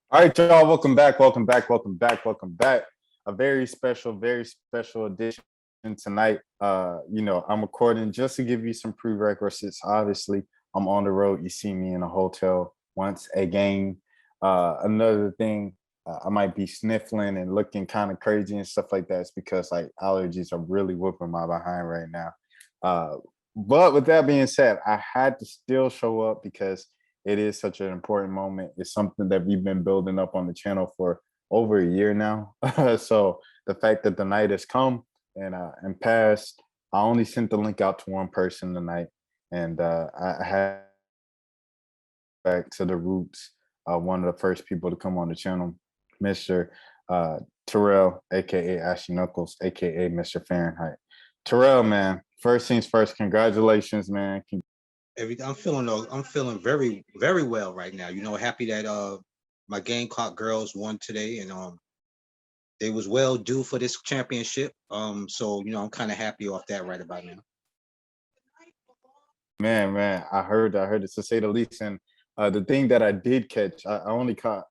All right, y'all. Welcome back. Welcome back. Welcome back. Welcome back. A very special edition tonight. I'm recording just to give you some prerequisites. Obviously, I'm on the road. You see me in a hotel once again. Another thing, I might be sniffling and looking kind of crazy and stuff like that. It's because like allergies are really whooping my behind right now. Uh, but with that being said, I had to still show up because it is such an important moment. It's something that we've been building up on the channel for over a year now. So the fact that the night has come and passed, I only sent the link out to one person tonight, and I had back to the roots. One of the first people to come on the channel, Mr. Uh, Terrell, aka Ashy Knuckles, aka Mr. Fahrenheit. Terrell, man, first things first, congratulations, man. I'm feeling very well right now. Happy that my Gamecock girls won today, and they was well due for this championship. So I'm kind of happy off that right about now. Man, I heard it to say the least. And the thing that I did catch, I only caught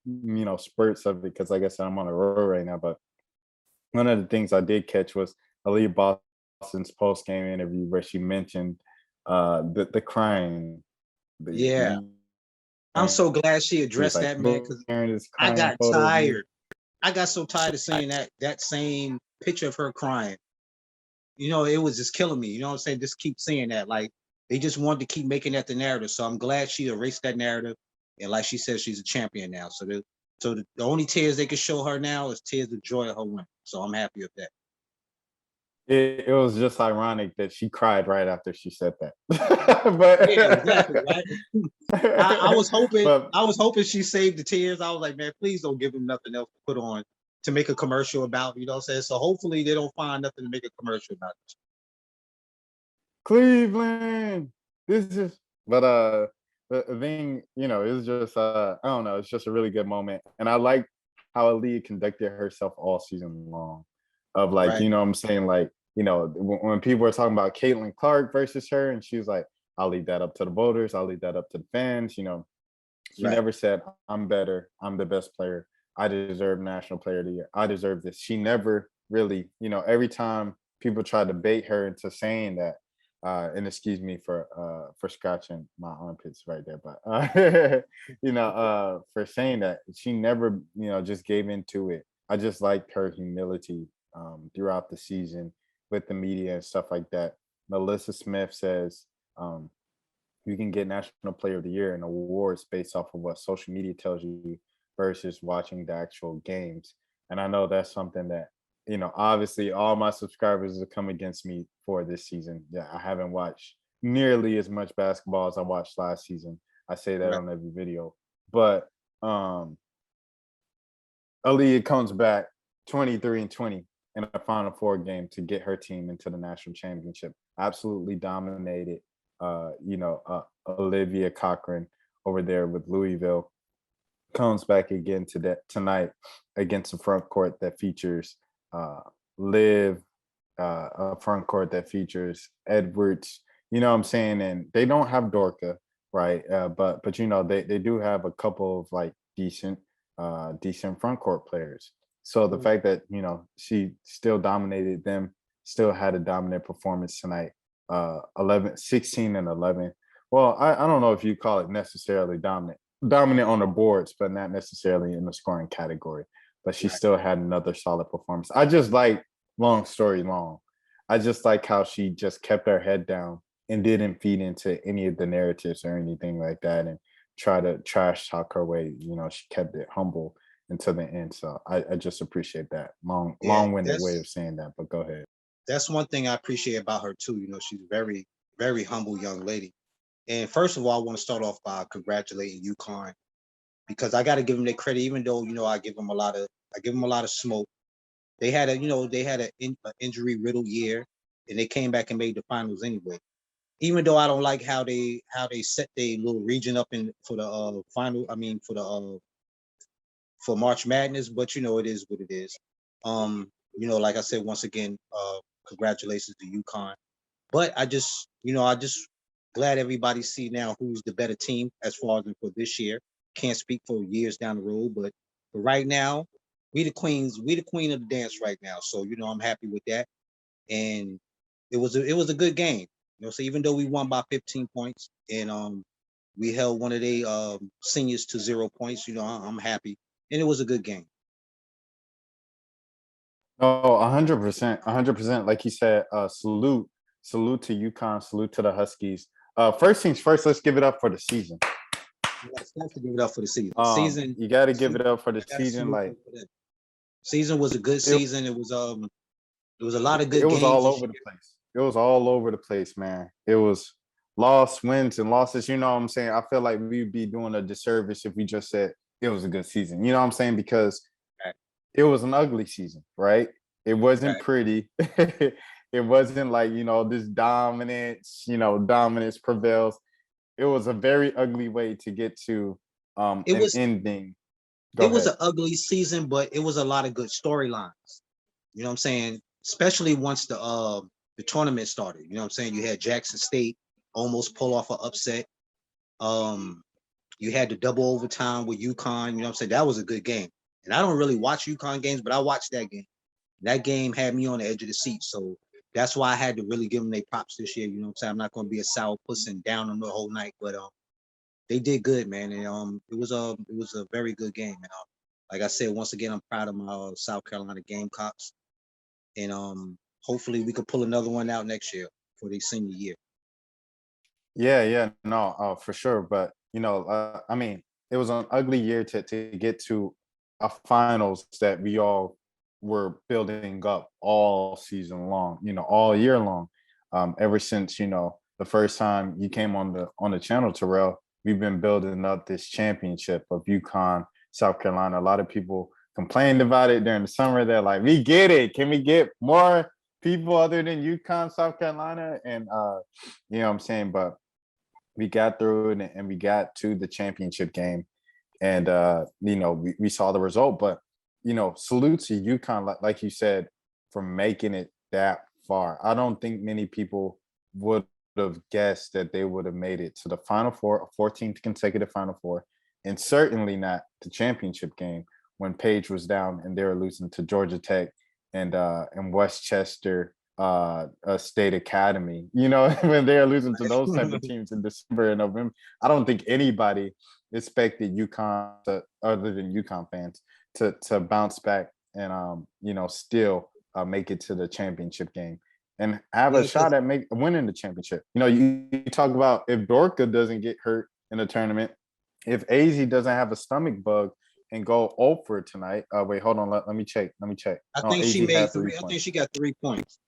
spurts of it because, like I said, I'm on the road right now. But one of the things I did catch was Aliyah Boston's post game interview where she mentioned the crying. Yeah, The I'm so glad she she was addressed like that, man, because sharing this I crying got photo of me. tired. I got so tired of seeing that same picture of her crying. It was just killing me. You know what I'm saying? Just keep seeing that. Like they just wanted to keep making that the narrative. So I'm glad she erased that narrative. And like she said, she's a champion now. So the only tears they can show her now is tears of joy of her win. So I'm happy with that. It was just ironic that she cried right after she said that. Yeah, exactly. Right. I was hoping but I was hoping she saved the tears. I was like, man, please don't give them nothing else to put on to make a commercial about. You know what I'm saying? So hopefully they don't find nothing to make a commercial about. Cleveland, this is but the thing, is just I don't know, it's just a really good moment. And I like how Aliyah conducted herself all season long. Of like, Right. what I'm saying, like, when people were talking about Caitlin Clark versus her, and she was like, I'll leave that up to the voters, I'll leave that up to the fans. She Right. never said, I'm better, I'm the best player, I deserve National Player of the Year, I deserve this. She never really, every time people tried to bait her into saying that, and excuse me for scratching my armpits right there, but for saying that, she never, just gave into it. I just liked her humility throughout the season with the media and stuff like that. Melissa Smith says, you can get National Player of the Year and awards based off of what social media tells you versus watching the actual games. And I know that's something that, obviously all my subscribers have come against me for this season. Yeah, I haven't watched nearly as much basketball as I watched last season. I say that Right. on every video. But Aliyah comes back 23-20 in a Final Four game to get her team into the national championship. Absolutely dominated, Olivia Cochran over there with Louisville. Comes back again tonight against a front court that features Liv, a front court that features Edwards. You know what I'm saying? And they don't have Dorka, right? But they do have a couple of like decent front court players. So the fact that she still dominated them, still had a dominant performance tonight. 11, 16 and 11. Well, I don't know if you call it necessarily dominant on the boards, but not necessarily in the scoring category. But she Right. still had another solid performance. I just like, long story long, I just like how she just kept her head down and didn't feed into any of the narratives or anything like that and try to trash talk her way. She kept it humble until the end. So I just appreciate that Yeah, long-winded way that's of saying that. But go ahead. that's one thing I appreciate about her too. She's a very humble young lady. And first of all, I want to start off by congratulating UConn because I got to give them their credit, even though I give them a lot of smoke. They had an injury riddled year, and they came back and made the finals anyway. Even though I don't like how they set their little region up in for the final. I mean for March Madness, but it is what it is. Like I said, once again, congratulations to UConn. But I just glad everybody see now who's the better team as far as for this year. can't speak for years down the road, but right now, we the queens, we the queen of the dance right now. So I'm happy with that. And it was a good game. So even though we won by 15 points and we held one of the seniors to 0 points, I'm happy. And it was a good game. Oh, 100%, 100%. Like you said, salute to UConn, salute to the Huskies. First things first, let's give it up for the season. Yes, have to give it up for the season. Season, you got to give it up for the season. Like, season was a good season. It was a lot of good it was games. all over the place. It was all over the place, man. It was loss, wins, and losses. You know what I'm saying? I feel like we'd be doing a disservice if we just said it was a good season. You know what I'm saying? Because Right. it was an ugly season, right? It wasn't Right. pretty. It wasn't like, this dominance, dominance prevails. It was a very ugly way to get to an ending. It was an ugly season, but it was a lot of good storylines. You know what I'm saying? Especially once the tournament started. You know what I'm saying? You had Jackson State almost pull off an upset. You had the double overtime with UConn. You know what I'm saying? That was a good game. And I don't really watch UConn games, but I watched that game. That game had me on the edge of the seat. So that's why I had to really give them their props this year. You know what I'm saying? I'm not going to be a sour puss and down them the whole night, but they did good, man. And it was a very good game. And like I said, once again, I'm proud of my South Carolina Gamecocks. And hopefully we could pull another one out next year for the senior year. Yeah, no, for sure. But I mean, it was an ugly year to get to a finals that we all were building up all season long, all year long. Ever since the first time you came on the channel, Terrell, we've been building up this championship of UConn, South Carolina. A lot of people complained about it during the summer. They're like, "We get it. Can we get more people other than UConn, South Carolina?" And you know what I'm saying, but we got through it and we got to the championship game, and we saw the result. But salute to UConn, like you said, for making it that far. I don't think many people would have guessed that they would have made it to the Final Four, a 14th consecutive Final Four, and certainly not the championship game when Page was down and they were losing to Georgia Tech and Westchester State Academy. When they're losing to those type of teams in December and November. I don't think anybody expected UConn other than UConn fans to bounce back and still make it to the championship game and have a shot at winning the championship. You talk about if Dorka doesn't get hurt in the tournament, if AZ doesn't have a stomach bug and go 0 for tonight. Wait, hold on. Let me check. I think she made 3 points. I think she got 3 points.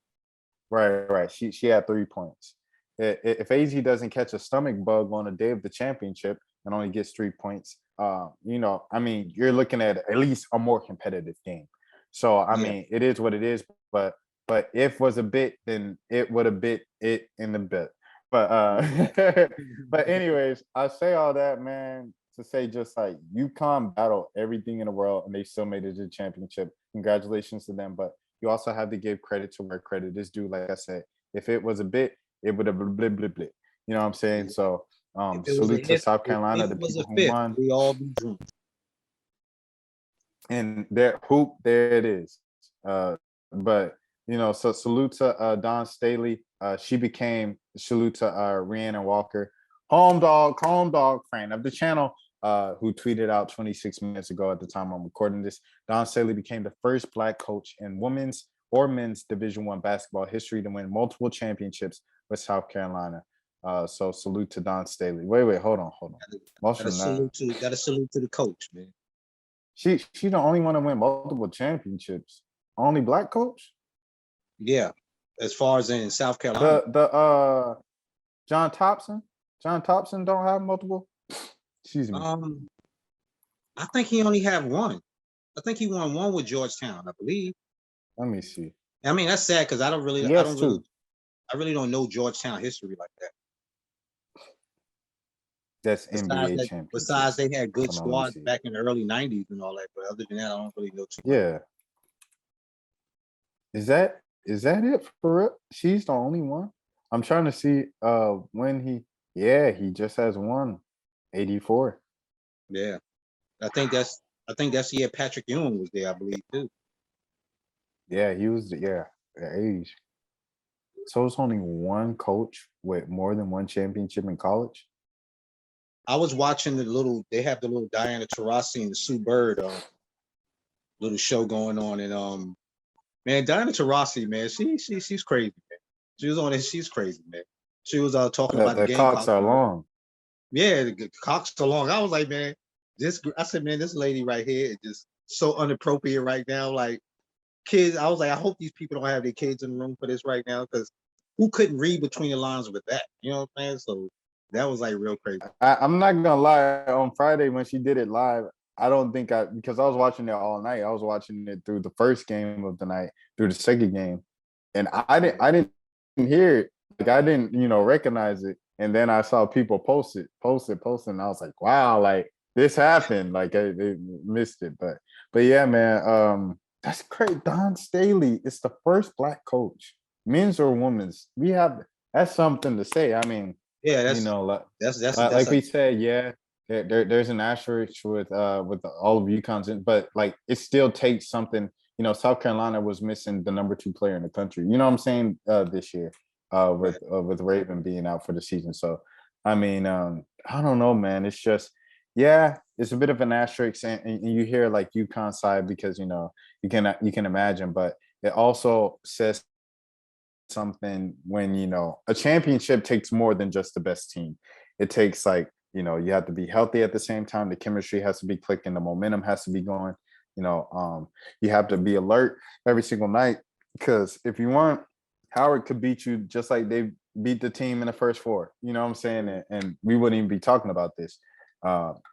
Right. She had 3 points. If AZ doesn't catch a stomach bug on the day of the championship and only gets 3 points, I mean, you're looking at least a more competitive game. So I mean, it is what it is. But if was a bit, then it would have bit it in the bit. But but anyways, I say all that, man, to say just like UConn battled everything in the world and they still made it to the championship. Congratulations to them. But you also have to give credit to where credit is due. Like I said, if it was a bit, it would have blah, blah, blah. You know what I'm saying? So salute to South Carolina, the people who won. We all be drunk. And there it is. But so salute to Don Staley. She became salute to Rhiannon Walker, home dog fan of the channel, who tweeted out 26 minutes ago at the time I'm recording this. Don Staley became the first Black coach in women's or men's Division I basketball history to win multiple championships with South Carolina. So salute to Don Staley. Wait, hold on. Gotta salute to the coach, man. She the only one to win multiple championships. Only Black coach? Yeah, as far as in South Carolina. The John Thompson don't have multiple. Excuse me. I think he only have one. I think he won one with Georgetown, I believe. Let me see. I mean, that's sad because I really don't know Georgetown history like that. That's NBA champion. Besides, they had good squads back in the early '90s and all that, but other than that, I don't really know too much. Yeah. Is that it for real? She's the only one. I'm trying to see when he just has one. 84. Yeah. I think that's the year Patrick Ewing was there, I believe, too. Yeah, he was. Yeah, the age. So it's only one coach with more than one championship in college. I was watching they have the little Diana Taurasi and the Sue Bird little show going on, and man, Diana Taurasi, man, she's crazy, man. She was on it, she's crazy, man. She was talking about the The clocks Gamecock. are long. Yeah, the Cocks so long. I was like, man, I said, man, this lady right here is just so inappropriate right now. Like kids, I was like, I hope these people don't have their kids in the room for this right now, because who couldn't read between the lines with that? You know what I'm saying? So that was like real crazy. I'm not gonna lie. On Friday when she did it live, I don't think because I was watching it all night. I was watching it through the first game of the night, through the second game, and I didn't hear it. Like I didn't recognize it, and then I saw people post it, and I was like, wow, like this happened. Like I missed it, but yeah, man, that's great. Don Staley is the first Black coach, men's or women's. That's something to say. I mean. Yeah, Like we said, yeah, there's an asterisk with all of UConn's, but like it still takes something. South Carolina was missing the number 2 player in the country. You know what I'm saying? This year, with Raven being out for the season. So, I mean, I don't know, man. It's just, yeah, it's a bit of an asterisk, and you hear like UConn side because you can imagine, but it also says something when a championship takes more than just the best team. It takes like you have to be healthy at the same time. The chemistry has to be clicking. The momentum has to be going. You have to be alert every single night, because if you weren't, Howard could beat you just like they beat the team in the first 4. You know what I'm saying? And we wouldn't even be talking about this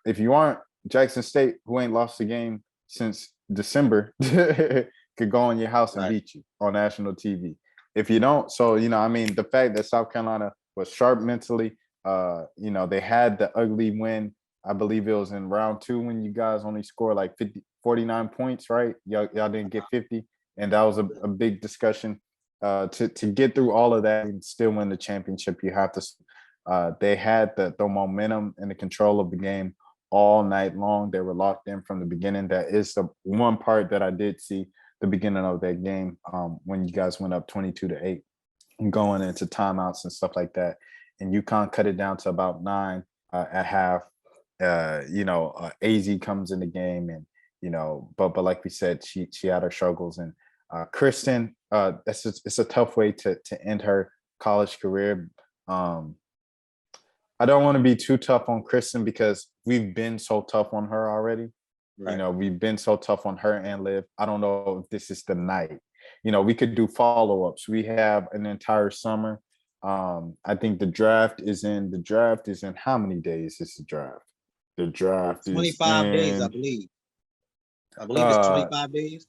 if you aren't. Jackson State, who ain't lost a game since December, could go in your house and right. beat you on national TV. If you don't, so I mean, the fact that South Carolina was sharp mentally, they had the ugly win. I believe it was in round 2 when you guys only scored like 49 points, right? Y'all didn't get 50, and that was a big discussion. To get through all of that and still win the championship, you have to. They had the momentum and the control of the game all night long. They were locked in from the beginning. That is the one part that I did see the beginning of that game, when you guys went up 22-8 and going into timeouts and stuff like that. And UConn cut it down to about 9 at half. AZ comes in the game, and but like we said, she had her struggles. And Kristen, it's a tough way to end her college career. I don't want to be too tough on Kristen because we've been so tough on her already. Right. We've been so tough on her and Liv. I don't know if this is the night. We could do follow-ups. We have an entire summer. I think the draft is in how many days is the draft? The draft is 25 days, I in believe. I believe it's 25 days.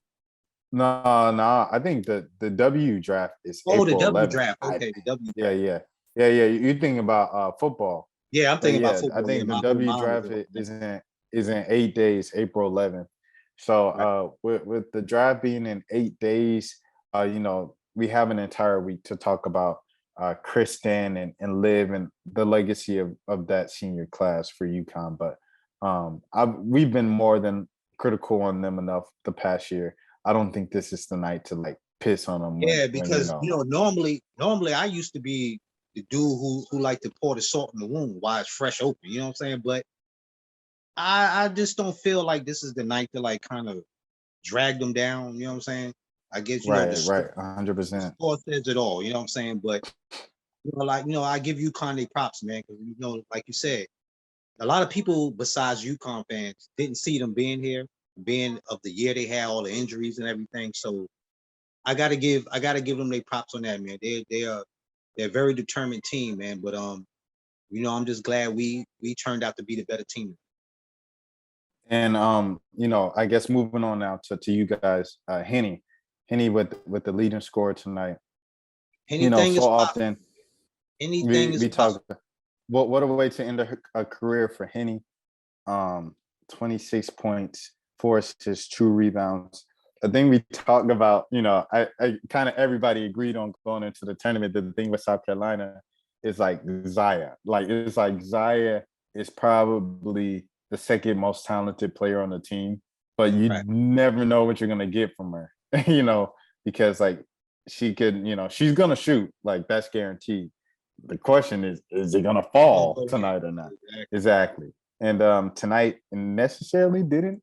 no. I think the W draft is Oh, the April W 11th. draft. Okay, the W Yeah, draft. yeah. You're thinking about football. Yeah, I'm But thinking about yeah, I football. Yeah, think the my whole W mind was draft on that. is in 8 days, April 11th. So Right. with the draft being in 8 days, we have an entire week to talk about Kristen and Liv and the legacy of that senior class for UConn. But we've been more than critical on them enough the past year. I don't think this is the night to like piss on them Yeah, when because normally I used to be the dude who liked to pour the salt in the wound while it's fresh open. You know what I'm saying? But I just don't feel like this is the night to like kind of drag them down. You know what I'm saying? I guess right, 100%. sport says it all. You know what I'm saying? But I give UConn their props, man, because like you said, a lot of people besides UConn fans didn't see them being here, being of the year they had, all the injuries and everything. So I gotta give them their props on that, man. They're a very determined team, man. But I'm just glad we turned out to be the better team. And I guess moving on now to you guys, Henny with the leading scorer tonight. Anything So is possible. often Anything is we possible. talk. What a way to end a career for Henny. 26 points, 4 assists, 2 rebounds. I think we talked about, I kind of everybody agreed on going into the tournament that the thing with South Carolina is like Zaya. Like it's like Zaya is probably the second most talented player on the team, but you Right. never know what you're gonna get from her, because like she could, she's gonna shoot, like that's guaranteed. The question is it gonna fall tonight or not? Exactly. And tonight necessarily didn't,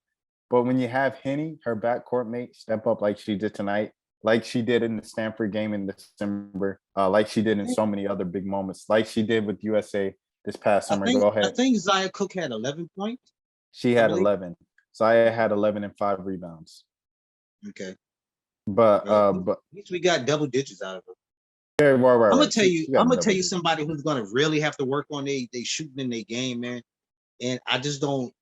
but when you have Henny, her backcourt mate, step up like she did tonight, like she did in the Stanford game in December, like she did in so many other big moments, like she did with USA this past summer. Go I ahead. think Zaya Cook had 11 points. She I had believe. 11. Zaya had 11 and 5 rebounds. Okay. But Well, but at least we got double digits out of her. yeah, right. I'm gonna Right. tell you. She got I'm a gonna double tell you digit. somebody who's gonna really have to work on they shooting in their game, man. And I just don't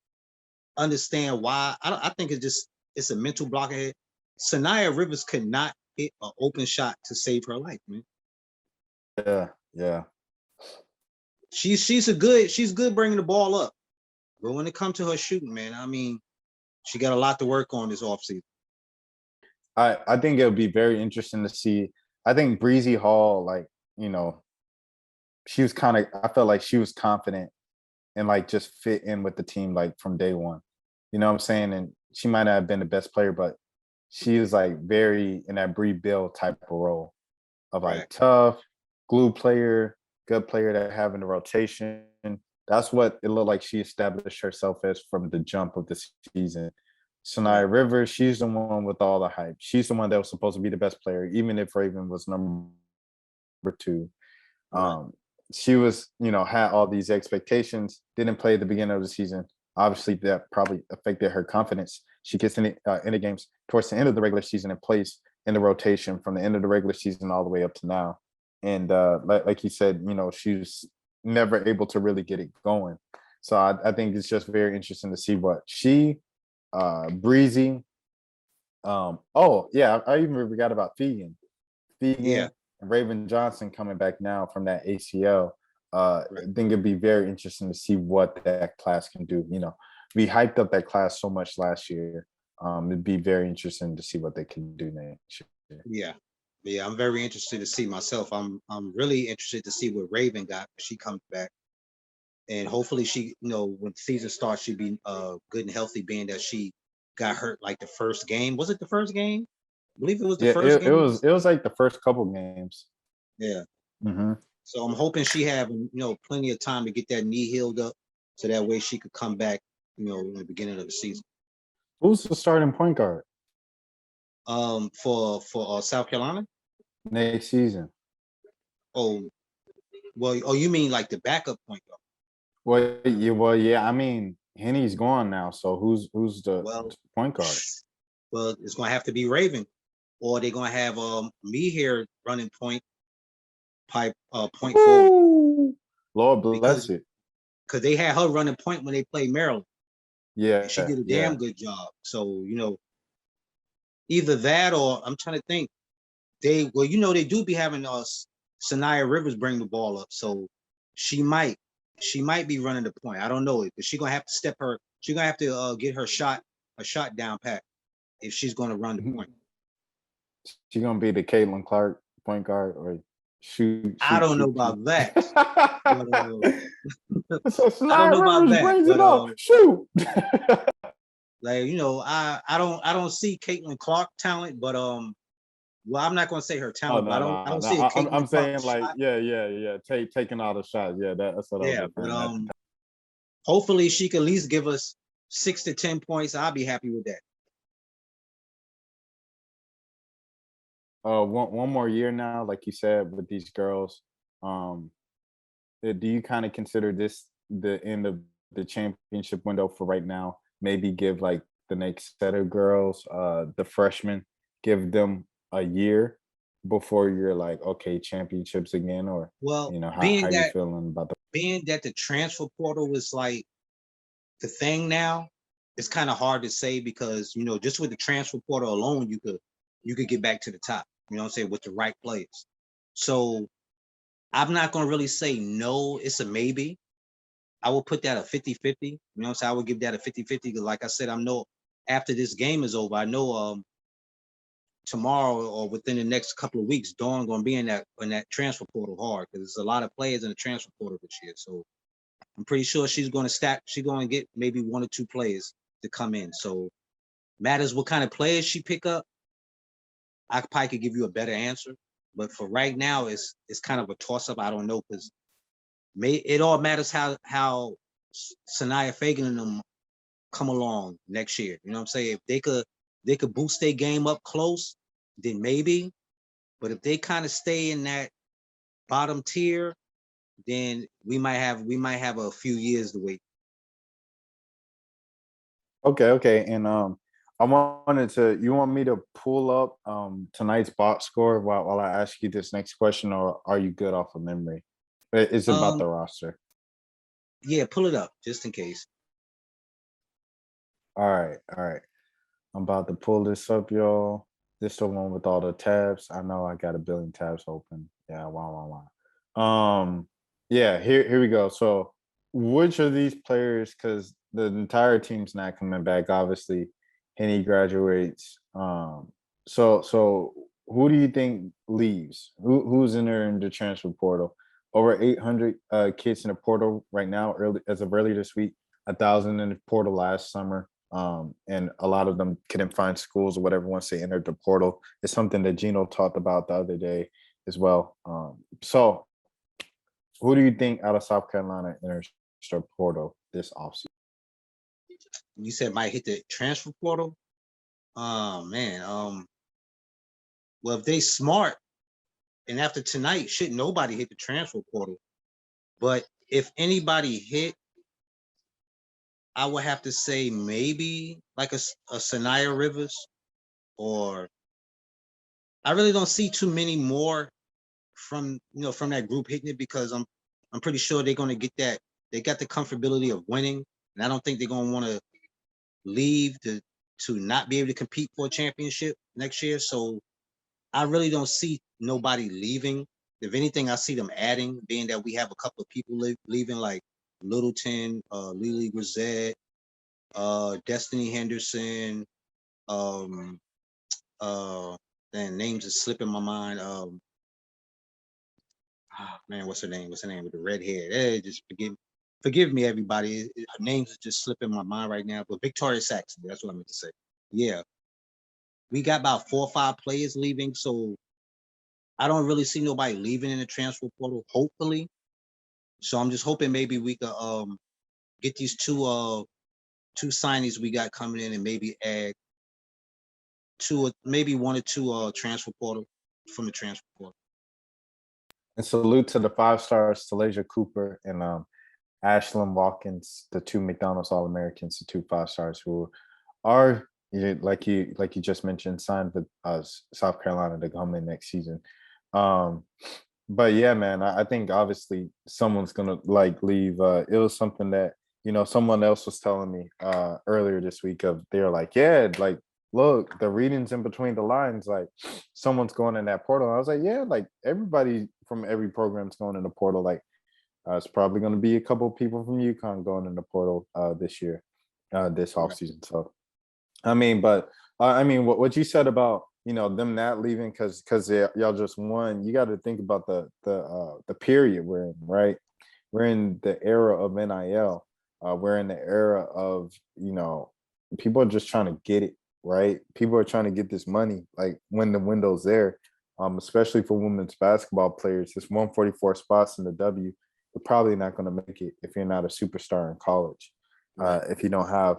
understand why. I think it's a mental block ahead. Sanaya Rivers could not hit an open shot to save her life, man. Yeah. She's good bringing the ball up, but when it comes to her shooting, man, I mean, she got a lot to work on this offseason. I think it'll be very interesting to see. I think Breezy Hall, like, she was kind of, I felt like she was confident and like just fit in with the team like from day one. You know what I'm saying? And she might not have been the best player, but she was like very in that Bree Bill type of role of Right. like tough, glue player, good player to have in the rotation. That's what it looked like she established herself as from the jump of the season. Sanaya Rivers, she's the one with all the hype. She's the one that was supposed to be the best player, even if Raven was number 2. Um, she was, had all these expectations, didn't play at the beginning of the season. Obviously, that probably affected her confidence. She gets in the games towards the end of the regular season and plays in the rotation from the end of the regular season all the way up to now. And like you said, she's never able to really get it going. So I think it's just very interesting to see what Breezy. Oh yeah, I even forgot about Fegan. Yeah. And Raven Johnson coming back now from that ACL. I think it'd be very interesting to see what that class can do. We hyped up that class so much last year. It'd be very interesting to see what they can do next year. Yeah, I'm very interested to see myself. I'm really interested to see what Raven got when she comes back. And hopefully she, when the season starts, she'll be good and healthy, being that she got hurt like the first game. Was it the first game? I believe it was the first it game. was like the first couple games. Yeah. Mm-hmm. So I'm hoping she have plenty of time to get that knee healed up, so that way she could come back, in the beginning of the season. Who's the starting point guard? For South Carolina next season. Oh, well, you mean like the backup point guard? Well, yeah. I mean, Henny's gone now, so who's the point guard? Well, it's gonna have to be Raven, or they're gonna have me here running point forward. Lord bless it. Because they had her running point when they played Maryland. Yeah, and she did a damn good job. So either that or I'm trying to think. They do be having Sanaya Rivers bring the ball up, so she might be running the point. I don't know it, but she's gonna have to she's gonna have to get her shot down pat if she's gonna run the point. She's gonna be the Caitlin Clark point guard or shoot. I don't know about that. So Sanaya Rivers brings it up. Shoot. Like I don't see Caitlin Clark talent, but well, I'm not gonna say her talent, but I don't see it. I'm saying like shot. Yeah. Taking all the shots. Yeah, that's what I was but hopefully she can at least give us 6 to 10 points. I'll be happy with that. One more year now, like you said, with these girls. Do you kind of consider this the end of the championship window for right now? Maybe give like the next set of girls, the freshmen, give them a year before you're like, okay, championships again, or how you feeling about the being that the transfer portal is like the thing now, it's kind of hard to say because just with the transfer portal alone, you could get back to the top, what I'm saying, with the right players. So I'm not gonna really say no, it's a maybe. I will put that a 50-50. You know what I'm saying? I would give that a 50-50 because like I said, I know after this game is over, I know tomorrow or within the next couple of weeks, Dawn gonna be in that transfer portal hard because there's a lot of players in the transfer portal this year. So I'm pretty sure she's going to stack. She's going to get maybe 1 or 2 players to come in. So matters what kind of players she pick up. I probably could give you a better answer. But for right now, it's kind of a toss up. I don't know because it all matters how Sanaya Fagan and them come along next year. You know what I'm saying? If they could boost their game up close, then maybe. But if they kind of stay in that bottom tier, then we might have a few years to wait. Okay. And I wanted to, you want me to pull up tonight's box score while I ask you this next question, or are you good off of memory? It's about the roster. Yeah, pull it up just in case. All right. I'm about to pull this up, y'all. This the one with all the tabs. I know I got a billion tabs open. Yeah, wow. Yeah, here we go. So which of these players, because the entire team's not coming back, obviously, Henny graduates. So who do you think leaves? Who's in there in the transfer portal? Over 800 kids in the portal right now, as of early this week, 1,000 in the portal last summer. And a lot of them couldn't find schools or whatever once they entered the portal. It's something that Gino talked about the other day as well. So who do you think out of South Carolina enters the portal this offseason? You said might hit the transfer portal. Oh man. Well, if they smart and after tonight, shouldn't nobody hit the transfer portal. But if anybody hit, I would have to say maybe like a Sanaya Rivers, or I really don't see too many more from that group hitting it because I'm pretty sure they're gonna get that. They got the comfortability of winning, and I don't think they're gonna want to leave to not be able to compete for a championship next year. So I really don't see nobody leaving. If anything, I see them adding, being that we have a couple of people leaving, like Littleton, Lily Grisette, Destiny Henderson, then names is slipping my mind. Man, what's her name? What's her name with the red hair? Hey, just forgive me, everybody. Her names is just slipping my mind right now. But Victoria Saxon, that's what I meant to say. Yeah, we got about 4 or 5 players leaving, so I don't really see nobody leaving in the transfer portal. Hopefully, so I'm just hoping maybe we could get these two signings we got coming in and maybe add maybe 1 or 2 transfer portal from the transfer portal. And salute to the 5 stars, Talasia Cooper and Ashlyn Watkins, the 2 McDonald's All-Americans, the 2 5 stars who are, like you just mentioned, signed with South Carolina to come in next season. But yeah, man, I think obviously someone's gonna leave. It was something that someone else was telling me earlier this week. They're like, yeah, like look, the readings in between the lines, like someone's going in that portal. I was like, yeah, like everybody from every program's going in the portal. Like it's probably going to be a couple of people from UConn going in the portal this year, this offseason. So, I mean, but what you said about them not leaving because y'all just won. You got to think about the period we're in, right? We're in the era of NIL. We're in the era of people are just trying to get it, right? People are trying to get this money, like when the window's there. Especially for women's basketball players, it's 144 spots in the W. You're probably not going to make it if you're not a superstar in college. If you don't have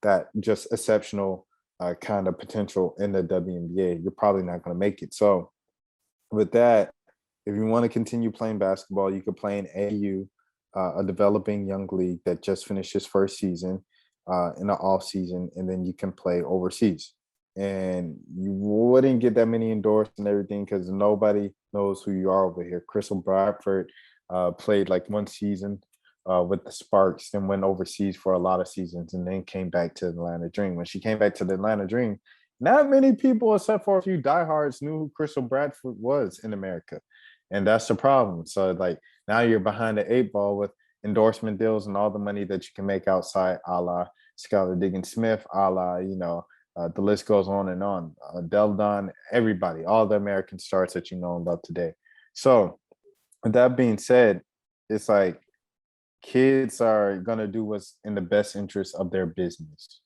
that just exceptional kind of potential in the WNBA, you're probably not going to make it. So with that, if you want to continue playing basketball, you could play in AU, a developing young league that just finished its first season in the off season, and then you can play overseas. And you wouldn't get that many endorsed and everything because nobody knows who you are over here. Crystal Bradford played like 1 season with the Sparks and went overseas for a lot of seasons and then came back to the Atlanta Dream. When she came back to the Atlanta Dream, not many people, except for a few diehards, knew who Crystal Bradford was in America. And that's the problem. So like now you're behind the 8 ball with endorsement deals and all the money that you can make outside, a la Skylar Diggins-Smith, a la, the list goes on and on. Deldon, everybody, all the American stars that you know and love today. So with that being said, it's like kids are gonna do what's in the best interest of their business.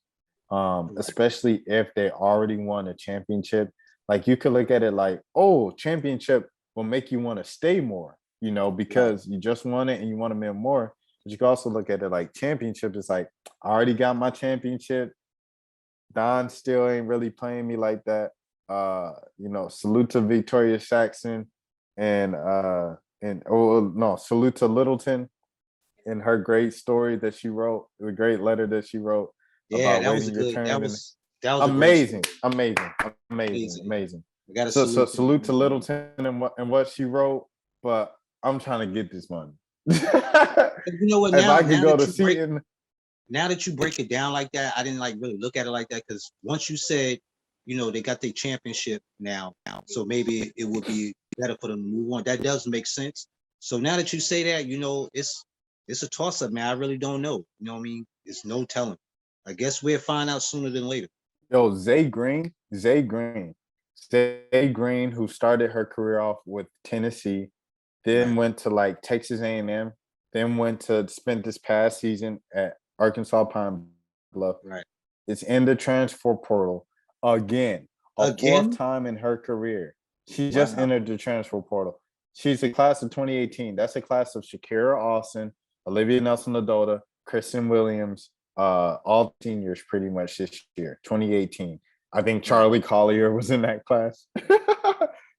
Especially if they already won a championship. Like you could look at it like, oh, championship will make you want to stay more, because you just won it and you want to win more. But you can also look at it like championship is like, I already got my championship. Don still ain't really playing me like that. Salute to Victoria Saxon and salute to Littleton and her great story that she wrote, the great letter that she wrote Yeah, about that was a waiting your good. turn. That was a great Amazing, story. amazing. I got to So salute to salute to her. Littleton and what she wrote, but I'm trying to get this money. You know what? If I could go to Seton, now that you break it down like that, I didn't like really look at it like that, because once you said, they got their championship now, so maybe it would be better for them to move on. That does make sense. So now that you say that, it's a toss up, man. I really don't know. You know what I mean? It's no telling. I guess we'll find out sooner than later. yo, Zay Green, who started her career off with Tennessee, then went to like Texas A&M, then went to spend this past season at Arkansas Pine Bluff. Right. It's in the transfer portal again, fourth time in her career. She just entered the transfer portal. She's a class of 2018. That's a class of Shakira Austin, Olivia Nelson-Ododa, Kristen Williams, all seniors pretty much this year, 2018. I think Charlie Collier was in that class.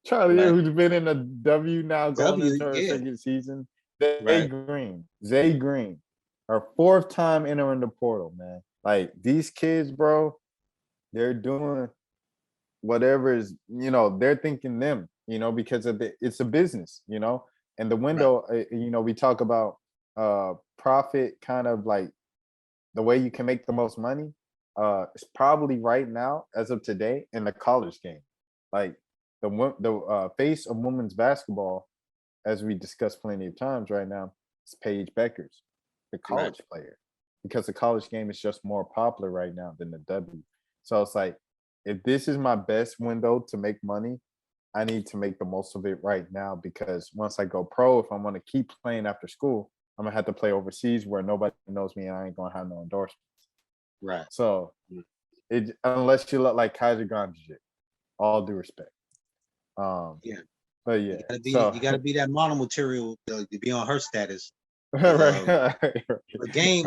Charlie, who's been in the W now, going into her second season. Zay Green, her fourth time entering the portal, man. Like these kids, bro, they're doing whatever is, they're thinking them, because it's a business, and the window, we talk about profit, kind of like the way you can make the most money. It's probably right now, as of today, in the college game. Like the face of women's basketball, as we discussed plenty of times right now, is Paige Beckers, the college player, because the college game is just more popular right now than the W. So it's like, if this is my best window to make money, I need to make the most of it right now, because once I go pro, if I want to keep playing after school, I'm gonna have to play overseas where nobody knows me and I ain't gonna have no endorsements. Right. So unless you look like Kaiser Gondjic, all due respect. Yeah. But yeah, you gotta be that model material to be on her status. Right. Her game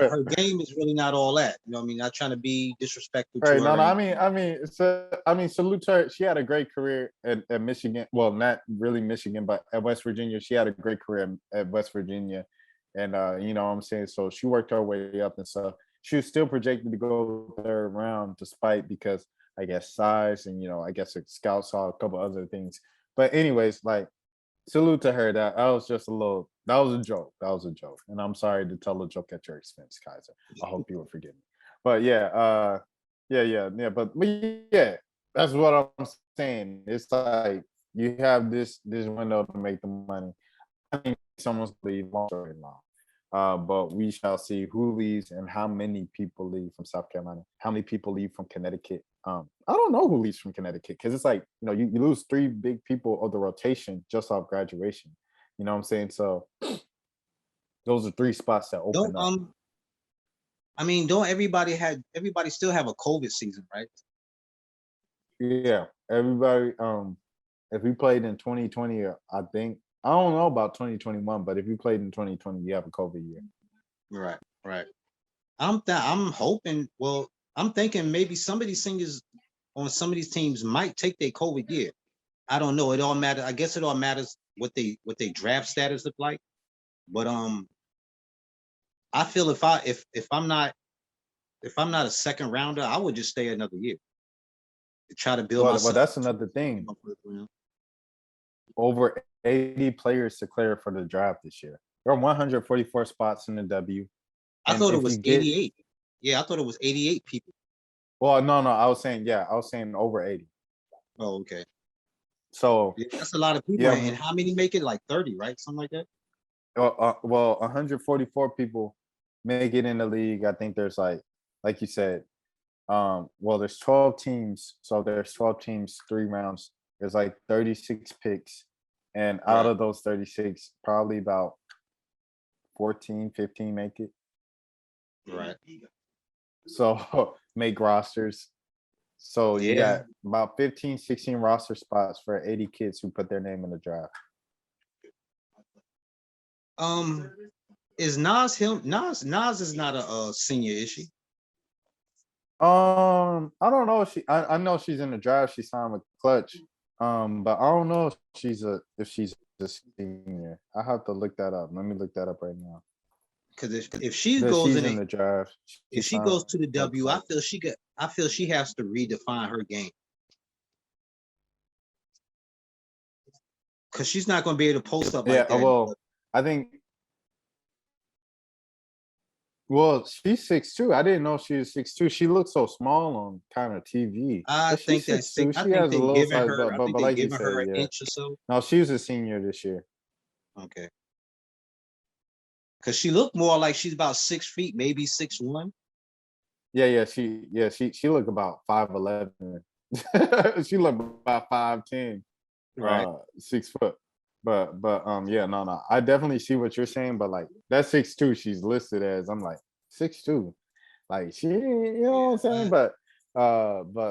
is really not all that. You know what I mean? Not trying to be disrespectful to Right. her. No, salute to her. She had a great career at Michigan. Well, not really Michigan, but at West Virginia. She had a great career at West Virginia. And you know what I'm saying? So she worked her way up and stuff. She was still projected to go third round, despite, because I guess size and I guess a scout saw a couple other things. But anyways, like, salute to her. That was just that was a joke. That was a joke. And I'm sorry to tell a joke at your expense, Kaiser. I hope you will forgive me. But yeah, but yeah, that's what I'm saying. It's like you have this window to make the money. I think someone's leave, long story long. But we shall see who leaves and how many people leave from South Carolina, how many people leave from Connecticut. I don't know who leaves from Connecticut, because it's like, you lose three big people of the rotation just off graduation. You know what I'm saying? So those are three spots that open up. I mean, don't everybody still have a COVID season, right? Yeah, everybody. If we played in 2020, I think, I don't know about 2021, but if you played in 2020, you have a COVID year. Right. I'm hoping. Well, I'm thinking maybe some of these singers on some of these teams might take their COVID year. I don't know. It all matters. I guess it all matters what they draft status look like. But I feel if I'm not a second rounder, I would just stay another year to try to build myself. Well, that's another thing. Over 80 players declared for the draft this year. There are 144 spots in the W. I thought it was 88. Yeah, I thought it was 88 people. Well, no, I was saying over 80. Oh, okay. So that's a lot of people. Yeah. And how many make it? Like 30, right? Something like that. Well, 144 people make it in the league. I think there's like you said, there's 12 teams. So there's 12 teams, 3 rounds. There's like 36 picks. And out of those 36, probably about 14, 15 make it. Right. So make rosters. So you Yeah. got about 15, 16 roster spots for 80 kids who put their name in the draft. Is Nas him? Nas is not a senior, is she? I don't know if I know she's in the draft. She signed with Clutch. But I don't know if she's a senior. I have to look that up. Let me look that up right now. Because if she But goes she's in in it, the draft. She if she signed goes to the with W, Clutch. I feel she has to redefine her game. Because she's not going to be able to post up like Yeah, that. well, I think well, she's 6'2". I didn't know she was 6'2". She looks so small on kind of TV. I But she's think 6'2". I She think has a they little giving size, her. I think but they like you giving her said, an yeah. inch or so. No, she was a senior this year. Okay. Because she looked more like she's about 6 feet, maybe 6'1". Yeah, she looked about 5'11". She looked about 5'10", Right. 6 foot. But yeah, no. I definitely see what you're saying, but like that 6'2", she's listed as, I'm like 6'2". Like she, you know what I'm saying? But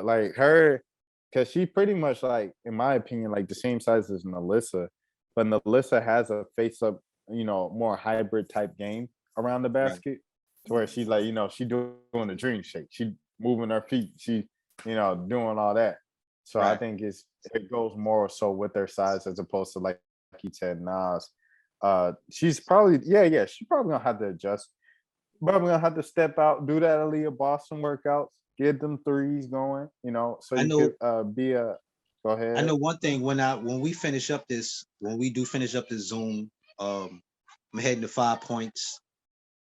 like her, because she pretty much, like, in my opinion, like the same size as Melissa, but Melissa has a face up, more hybrid type game around the Right. basket, to where she, like, she doing the dream shake, she moving her feet, she, doing all that. So I Right. think it goes more so with their size as opposed to, like you said, Nas. She's probably, she's probably gonna have to adjust. Probably gonna have to step out, do that Aliyah Boston workouts, get them threes going, so I you know. could be a go I ahead. know one thing. When we finish up this, when we do finish up this Zoom, I'm heading to 5 Points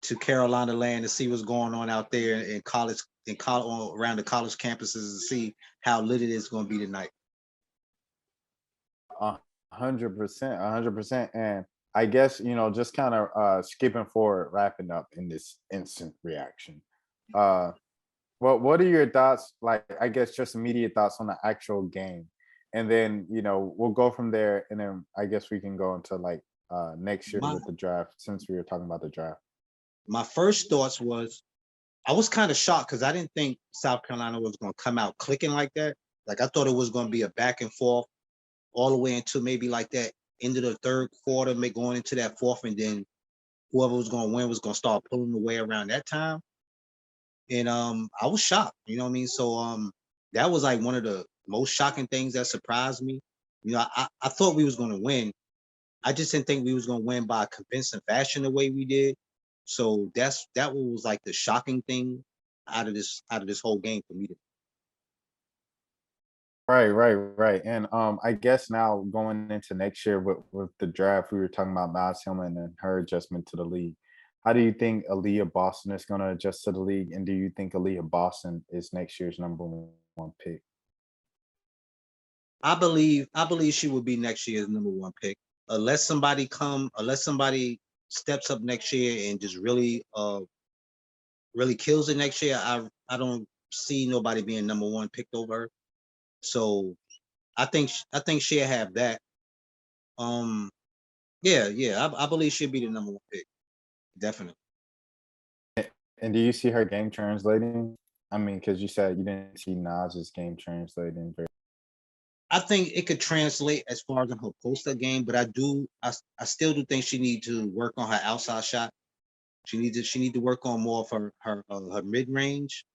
to Carolina land to see what's going on out there in college, around the college campuses, and see how lit it is going to be tonight. 100%, 100%. And I guess, just kind of skipping forward, wrapping up in this instant reaction. What are your thoughts, like, I guess just immediate thoughts on the actual game? And then, we'll go from there, and then I guess we can go into like next year My with the draft, since we were talking about the draft. my first thoughts was I was kind of shocked because I didn't think South Carolina was going to come out clicking like that. Like I thought it was going to be a back and forth all the way into maybe like that end of the third quarter, going into that fourth, and then whoever was going to win was going to start pulling away around that time. And I was shocked, you know what I mean? So that was like one of the most shocking things that surprised me. I thought we was going to win. I just didn't think we was going to win by a convincing fashion the way we did. So that was like the shocking thing out of this whole game for me. Right. And I guess now going into next year with the draft, we were talking about Nas Hillman and her adjustment to the league. How do you think Aliyah Boston is going to adjust to the league? And do you think Aliyah Boston is next year's #1 pick? I believe she will be next year's #1 pick, unless somebody steps up next year and just really kills it next year. I don't see nobody being #1 picked over her. So I think she'll have that. Um, yeah, I believe she'll be the #1 pick, definitely. And do you see her game translating? I mean, because you said you didn't see Nas's game translating very. I think it could translate as far as in her post-up game, but I still do think she need to work on her outside shot. She need to work on more of her mid range.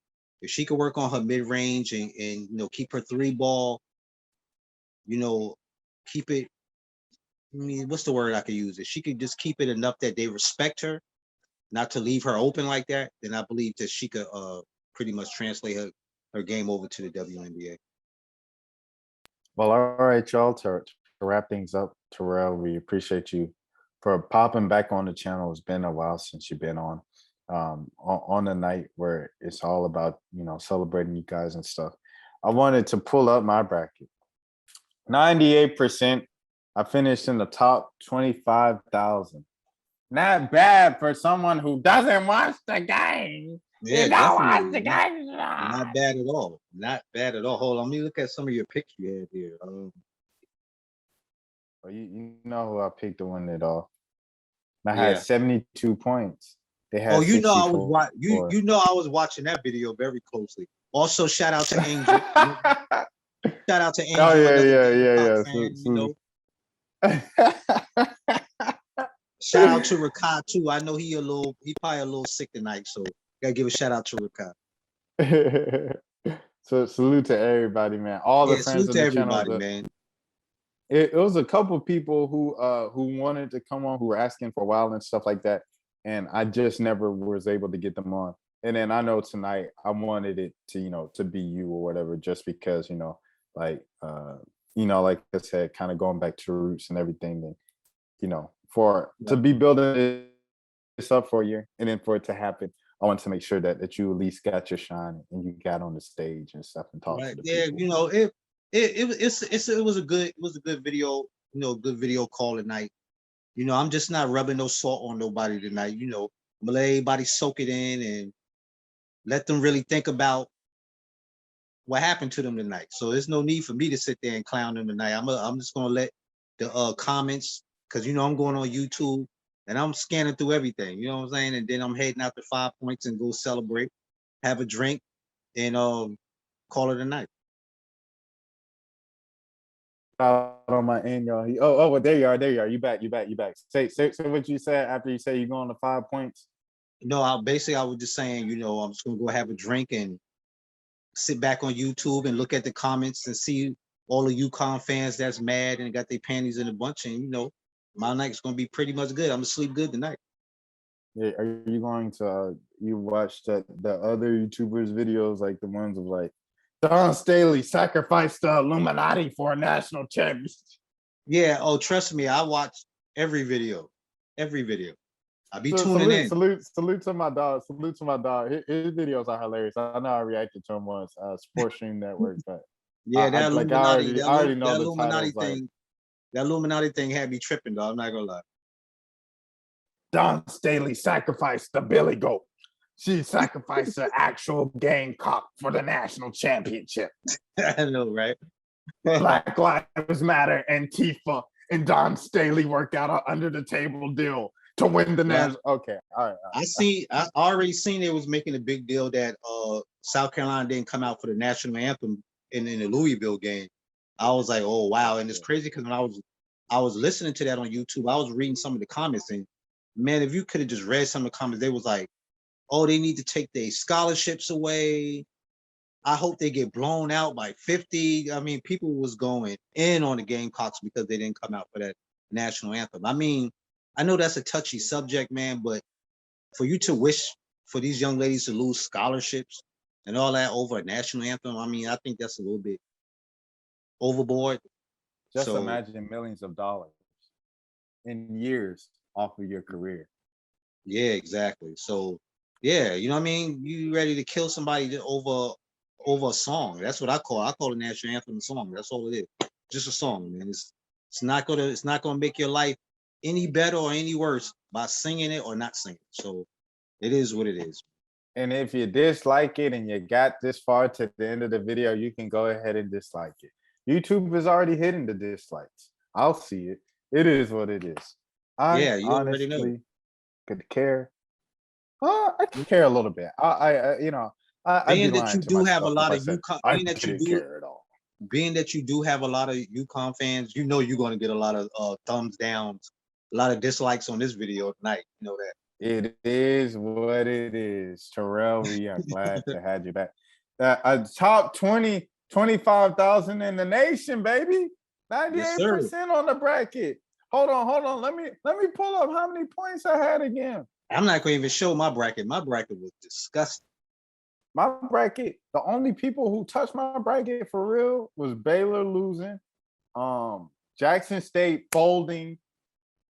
If she could work on her mid range and keep her three ball, you know, keep it. I mean, what's the word I could use? If she could just keep it enough that they respect her, not to leave her open like that, then I believe that she could pretty much translate her game over to the WNBA. Well, all right, y'all. To wrap things up, Terrell, we appreciate you for popping back on the channel. It's been a while since you've been on the night where it's all about, celebrating you guys and stuff. I wanted to pull up my bracket. 98%. I finished in the top 25,000. Not bad for someone who doesn't watch the game. Yeah, You don't watch definitely the game. not bad at all. Not bad at all. Hold on, let me look at some of your picks you had here. Well, you know who I picked to win it all. I had Yeah. 72 points. They Oh, had you know I was 64. you know I was watching that video very closely. Also, shout out to Angel. Shout out to Oh Angel, yeah, another yeah, Gamecock yeah, fan. You yeah. know, shout out to Rakai too. I know he probably a little sick tonight, so gotta give a shout out to Rakai. So salute to everybody, man. All the Yeah, friends salute of to the channel. everybody, man. It was a couple people who wanted to come on, who were asking for a while and stuff like that, and I just never was able to get them on. And then I know tonight I wanted it to, to be you or whatever, just because, like like I said, kind of going back to the roots and everything, and for to be building this up for a year, and then for it to happen, I want to make sure that you at least got your shine and you got on the stage and stuff and talked to Right. the Yeah, people. it was a good video, good video call tonight. I'm just not rubbing no salt on nobody tonight. I'm gonna let everybody soak it in and let them really think about what happened to them tonight. So there's no need for me to sit there and clown them tonight. I'm just gonna let the comments, because I'm going on YouTube and I'm scanning through everything, you know what I'm saying? And then I'm heading out to 5 Points and go celebrate, have a drink, and call it a night. Out on my end, y'all. Oh, well, there you are. There you are. You back. Say what you said after you say you going to 5 Points. No, I was just saying, I'm just gonna go have a drink and sit back on YouTube and look at the comments and see all the UConn fans that's mad and got their panties in a bunch. And my night's gonna be pretty much good. I'm gonna sleep good tonight. Yeah, are you going to you watch the other YouTubers videos, like the ones of like Don Staley sacrificed the Illuminati for a national championship? Yeah. Oh, trust me, I watch every video. Every video. I be So tuning in. salute to my dog. Salute to my dog. His videos are hilarious. I know I reacted to him once, Sports Stream Network, but Yeah, I that like I Illuminati, already know that the Illuminati titles. Like thing, that Illuminati thing had me tripping, though. I'm not gonna lie. Don Staley sacrificed the Billy Goat. She sacrificed the actual Gamecock for the national championship. I know, right? Black Lives Matter, Antifa, and Don Staley worked out an under the table deal to win the national. Okay, all right. I already seen they was making a big deal that South Carolina didn't come out for the national anthem in the Louisville game. I was like, oh wow, and it's crazy because when I was listening to that on YouTube, I was reading some of the comments, and man, if you could have just read some of the comments, they was like, oh, they need to take their scholarships away. I hope they get blown out by 50. I mean, people was going in on the Gamecocks because they didn't come out for that national anthem. I mean, I know that's a touchy subject, man, but for you to wish for these young ladies to lose scholarships and all that over a national anthem, I mean, I think that's a little bit overboard. Just imagine millions of dollars in years off of your career. Yeah, exactly. So, yeah, you know what I mean? You ready to kill somebody over a song. That's what I call the national anthem a song. That's all it is. Just a song, man. It's not gonna make your life any better or any worse by singing it or not singing. So it is what it is. And if you dislike it and you got this far to the end of the video, you can go ahead and dislike it. YouTube is already hitting the dislikes. I'll see it. It is what it is. I Yeah, you already know. honestly could care. I care a little bit. I'd be Being that lying you to do have a myself if lot I of said UConn, I didn't care at all. being that you do have a lot of UConn fans, you're going to get a lot of thumbs downs, a lot of dislikes on this video tonight. You know that. It is what it is. Terrell, we are glad to have you back. A top 20, 25,000 in the nation, baby. 98% on the bracket. Hold on. Let me pull up how many points I had again. I'm not going to even show my bracket. My bracket was disgusting. My bracket, the only people who touched my bracket for real was Baylor losing, Jackson State folding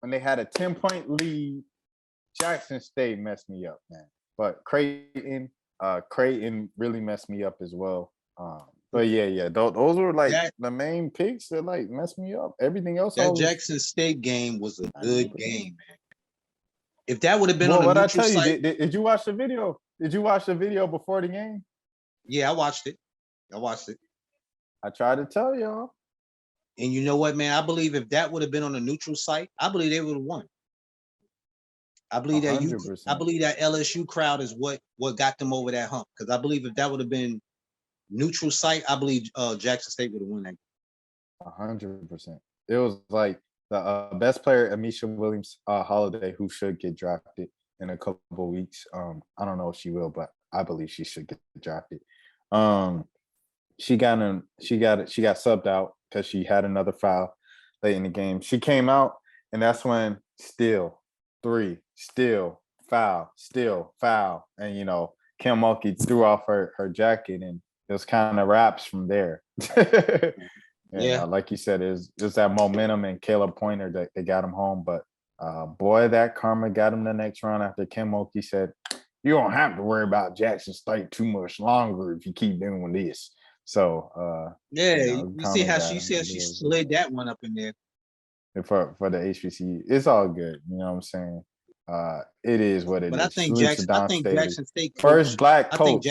when they had a 10-point lead. Jackson State messed me up, man. But Creighton really messed me up as well. But yeah, those were like the main picks that like messed me up. Everything else, that Jackson State game was a good game, man. If that would have been on a neutral site, did you watch the video? Did you watch the video before the game? Yeah, I watched it. I tried to tell y'all. And you know what, man? I believe if that would have been on a neutral site, I believe they would have won. I believe that 100%. LSU crowd is what got them over that hump. Because I believe if that would have been neutral site, I believe Jackson State would have won that. 100%. It was like the best player, Amisha Williams Holiday, who should get drafted in a couple of weeks. I don't know if she will, but I believe she should get drafted. She got subbed out because she had another foul late in the game. She came out, and that's when still foul, and Kim Mulkey threw off her jacket, and it was kind of wraps from there. And like you said, it was that momentum and Caleb Pointer that got him home. But boy, that karma got him the next round after Kim Mulkey said, "You don't have to worry about Jackson State too much longer if you keep doing this." So you see how she slid that one up in there for the HBCU. It's all good. You know what I'm saying? It is what it is. But I think Jackson State first black coach.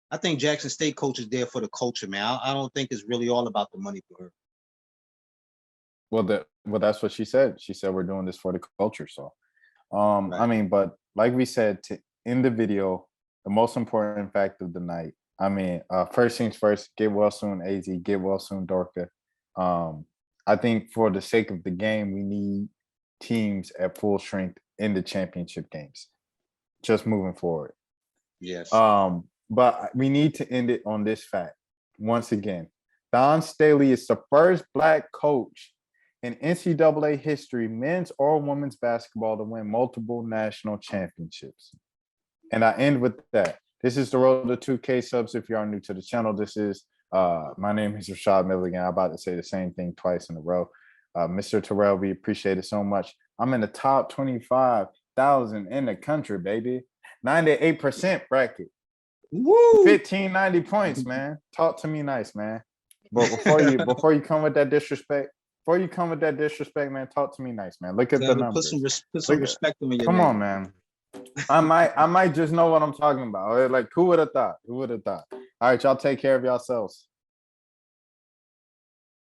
I think Jackson State coach is there for the culture, man. I don't think it's really all about the money for her. Well, that's what she said. She said we're doing this for the culture. So, right. I mean, but like we said, to end the video, the most important fact of the night. I mean, first things first, get well soon, AZ. Get well soon, Dorka. I think for the sake of the game, we need teams at full strength in the championship games. Just moving forward. Yes. But we need to end it on this fact. Once again, Don Staley is the first black coach in NCAA history, men's or women's basketball, to win multiple national championships. And I end with that. This is the road to 2K subs. If you are new to the channel, this is my name is Rashad Milligan. I'm about to say the same thing twice in a row. Mr. Terrell, we appreciate it so much. I'm in the top 25,000 in the country, baby. 98% bracket. Woo! 1590 points, man. Talk to me nice, man. But before you come with that disrespect, man, talk to me nice, man. Look at the numbers. Put some respect on your Come name. on, man. I might just know what I'm talking about. Like, who would have thought? All right, y'all take care of yourselves.